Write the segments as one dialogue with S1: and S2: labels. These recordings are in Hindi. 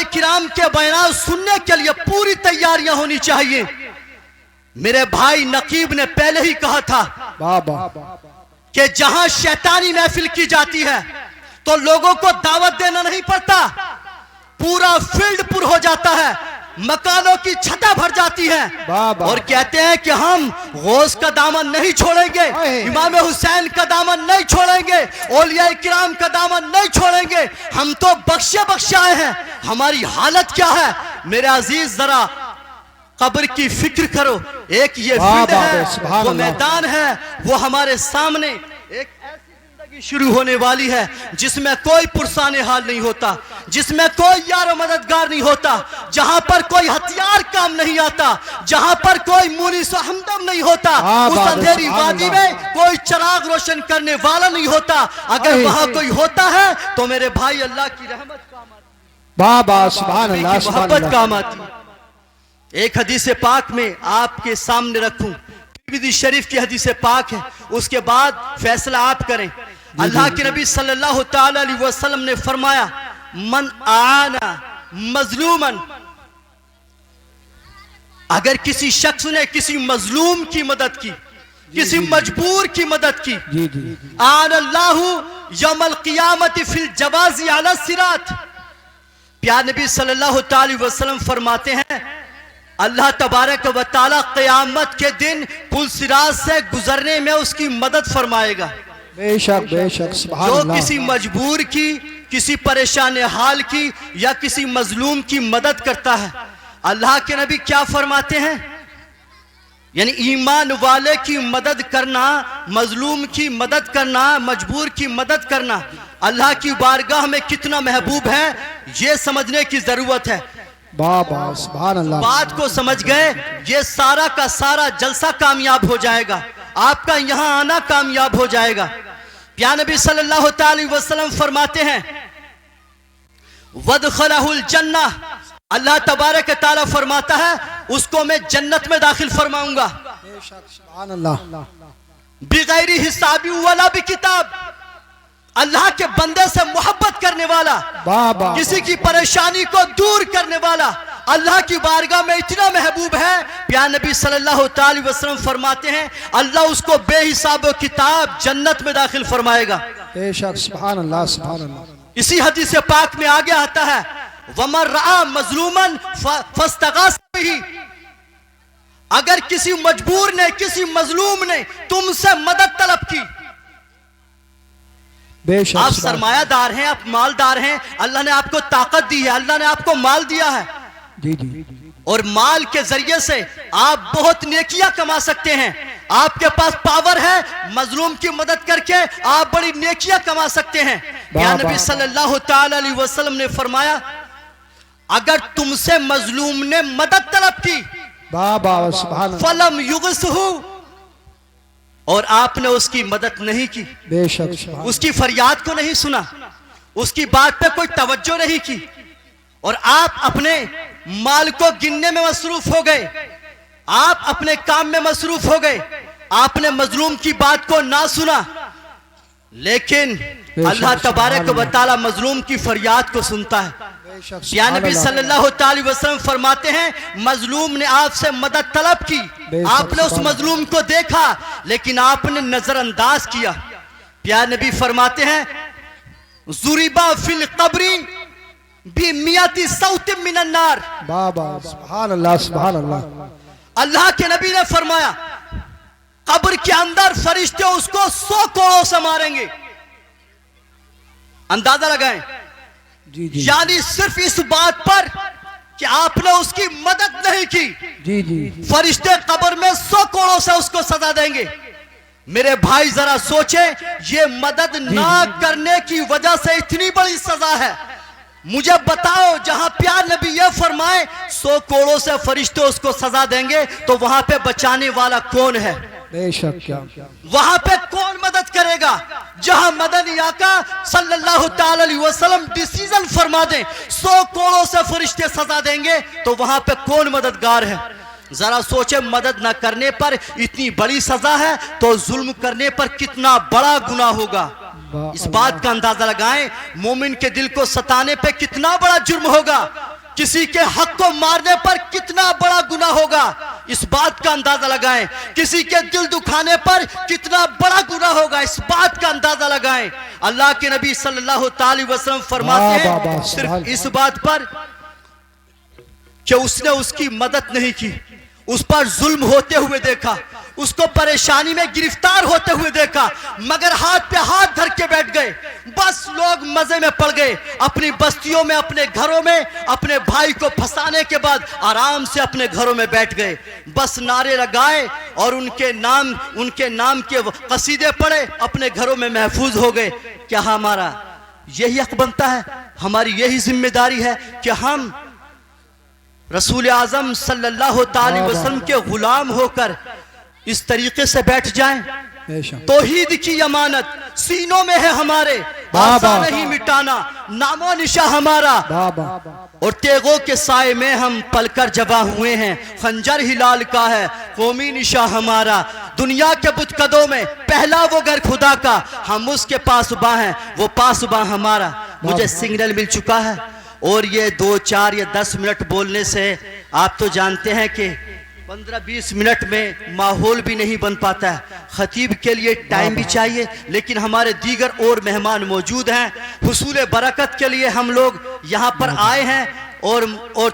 S1: किराम के बयान सुनने के लिए पूरी तैयारियां होनी चाहिए। मेरे भाई नकीब ने पहले ही कहा था कि जहां शैतानी महफिल की जाती है तो लोगों को दावत देना नहीं पड़ता, पूरा फील्ड पुर हो जाता है, मकानों की छतें भर जाती है और कहते हैं कि हम गौस का दामन नहीं छोड़ेंगे, इमाम हुसैन का दामन नहीं छोड़ेंगे, औलिया किराम का दामन नहीं छोड़ेंगे, हम तो बख्शे बख्शे आए हैं। हमारी हालत क्या है मेरे अजीज, जरा कब्र की फिक्र करो। एक ये फील्ड है, वो मैदान है, वो हमारे सामने एक शुरू होने वाली है जिसमें कोई पुरसाने हाल नहीं होता, जिसमें कोई यार मददगार नहीं होता, जहां पर कोई हथियार काम नहीं आता, जहां पर कोई मुनीस हमदम नहीं होता, उस अंधेरी वादी में कोई चिराग रोशन करने वाला नहीं होता। अगर वहां कोई होता है तो मेरे भाई अल्लाह की रहमत काम आती, मोहब्बत काम आती। एक हदीस पाक में आपके सामने रखूं, तिरमिज़ी शरीफ की हदीस पाक है, उसके बाद फैसला आप करें। अल्लाह के नबी सल्लल्लाहु ताला अलैहि वसल्लम ने फरमाया, मन आना मजलूमन, अगर किसी शख्स ने किसी मजलूम की मदद की, किसी मजबूर की मदद की, आन अल्लाहु यौमल क़ियामत फिल जवाज़ी अला सिरात, प्यार नबी सल्लल्लाहु ताला अलैहि वसल्लम फरमाते हैं अल्लाह तबारक व तआला क़यामत के दिन पुल सिरात से गुजरने में उसकी मदद फरमाएगा।
S2: बेशक बेशक,
S1: जो किसी मजबूर की, किसी परेशान हाल की या किसी मजलूम की मदद करता है, अल्लाह के नबी क्या फरमाते हैं, यानी ईमान वाले की मदद करना, मजलूम की मदद करना, मजबूर की मदद करना अल्लाह की बारगाह में कितना महबूब है, ये समझने की जरूरत है। बात को समझ गए, ये सारा का सारा जलसा कामयाब हो जाएगा, आपका यहां आना कामयाब हो जाएगा। प्यारे नबी सल्लल्लाहु अलैहि वसल्लम फरमाते हैं वदखलहुल जन्नह, अल्लाह तबारक तआला फरमाता है उसको मैं जन्नत में दाखिल फरमाऊंगा, बिगैर हिसाबी वला बिकिताब। अल्लाह के बंदे से मोहब्बत करने वाला, किसी की परेशानी को दूर करने वाला अल्लाह की बारगाह में इतना महबूब है, प्यारे नबी सल्लल्लाहु अलैहि वसल्लम फरमाते हैं अल्लाह उसको बेहिसाब किताब जन्नत में दाखिल फरमाएगा।
S2: सुभान अल्लाह, सुभान अल्लाह।
S1: इसी हदीस पाक में आगे आता है वमन रआ मजलूमन फस्तगास बिही, अगर किसी मजबूर ने, किसी मजलूम ने तुमसे मदद तलब की, आप सरमायादार हैं, आप मालदार हैं, अल्लाह ने आपको ताकत दी है, अल्लाह ने आपको माल दिया है और माल के जरिए से आप बहुत नेकियां कमा सकते हैं, आपके पास पावर है, मजलूम की मदद करके आप बड़ी नेकियां कमा सकते हैं। या नबी सल्लल्लाहु ताला अलैहि वसल्लम ने फरमाया अगर तुमसे मजलूम ने मदद तलब की, फलम युगसहु, और आपने उसकी मदद नहीं की,
S2: बेशक
S1: उसकी फरियाद को नहीं सुना, उसकी बात पे कोई तवज्जो नहीं की और आप अपने माल को गिनने में मसरूफ हो गए, आप अपने काम में मसरूफ हो गए, आपने मजलूम की बात को ना सुना, लेकिन अल्लाह तबारक व तआला मजलूम की फरियाद को सुनता है। या नबी सल्लल्लाहु अलैहि वसल्लम फरमाते हैं मजलूम ने आपसे मदद तलब की, आपने उस मजलूम को देखा लेकिन आपने नजरअंदाज किया, प्यारे नबी फरमाते हैं जुरिबा फिल कब्री भी मियाती सौत मिनन नार।
S2: सुभान अल्लाह, सुभान अल्लाह।
S1: अल्लाह के नबी ने फरमाया कब्र के अंदर फरिश्ते उसको 100 कोड़ों से मारेंगे। अंदाजा लगाएं, यानी सिर्फ इस बात पर कि आपने उसकी मदद नहीं की, फरिश्ते कब्र में 100 कोड़ों से उसको सजा देंगे। मेरे भाई जरा सोचे, ये मदद ना करने की वजह से इतनी बड़ी सजा है। मुझे बताओ जहां प्यार नबी ये फरमाए 100 कोड़ों से फरिश्ते उसको सजा देंगे, तो वहां पे बचाने वाला कौन है?
S2: बेशक, क्या
S1: वहां पे कौन मदद करेगा? जहां मदनी आका सल्लल्लाहु ताला अलैहि वसल्लम डिसीजन फरमा दें 100 कोड़ों से फरिश्ते सजा देंगे, तो वहां पे कौन मददगार है? जरा सोचे, मदद न करने पर इतनी बड़ी सजा है तो जुल्म करने पर कितना बड़ा गुनाह होगा। इस बात का अंदाजा लगाएं, मोमिन के दिल को सताने पे कितना बड़ा जुर्म होगा। किसी के हक को मारने पर कितना बड़ा गुनाह होगा, इस बात का अंदाजा लगाएं। किसी के दिल दुखाने पर कितना बड़ा गुनाह होगा, इस बात का अंदाजा लगाएं। अल्लाह के नबी सल्लल्लाहु अलैहि वसल्लम फरमाते हैं सिर्फ इस बात पर कि उसने उसकी मदद नहीं की, उस पर जुल्म होते हुए देखा, उसको परेशानी में गिरफ्तार होते हुए देखा, मगर हाथ पे हाथ धर के बैठ गए। बस लोग मजे में पड़ गए, अपनी बस्तियों में, अपने घरों में अपने भाई को फंसाने के बाद आराम से अपने घरों में बैठ गए। बस नारे लगाए और उनके नाम के कसीदे पढ़े, अपने घरों में महफूज हो गए। क्या हमारा यही हक बनता है, हमारी यही जिम्मेदारी है कि हम रसूल आजम सल्लल्लाहु अलैहि वसल्लम के गुलाम होकर इस तरीके से बैठ जाएं? तौहीद की अमानत सीनों में है हमारे, आशा नहीं मिटाना नामो निशा हमारा, और तेगों के साए में हम पलकर जबा हुए हैं, खंजर हिलाल का है कौमी निशा हमारा। दुनिया के बुतकदों में पहला वो घर खुदा का, हम उसके पासबा हैं, वो पासबा हमारा। मुझे सिग्नल मिल चुका है और ये 2, 4 या 10 मिनट बोलने से आप तो जानते हैं कि 15-20 मिनट में माहौल भी नहीं बन पाता है। खतीब के लिए टाइम भी चाहिए, लेकिन हमारे दीगर और मेहमान मौजूद हैं। हुसूल बरकत के लिए हम लोग यहाँ पर आए हैं और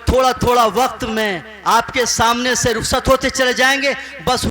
S1: थोड़ा थोड़ा वक्त में आपके सामने से रुखसत होते चले जाएंगे। बस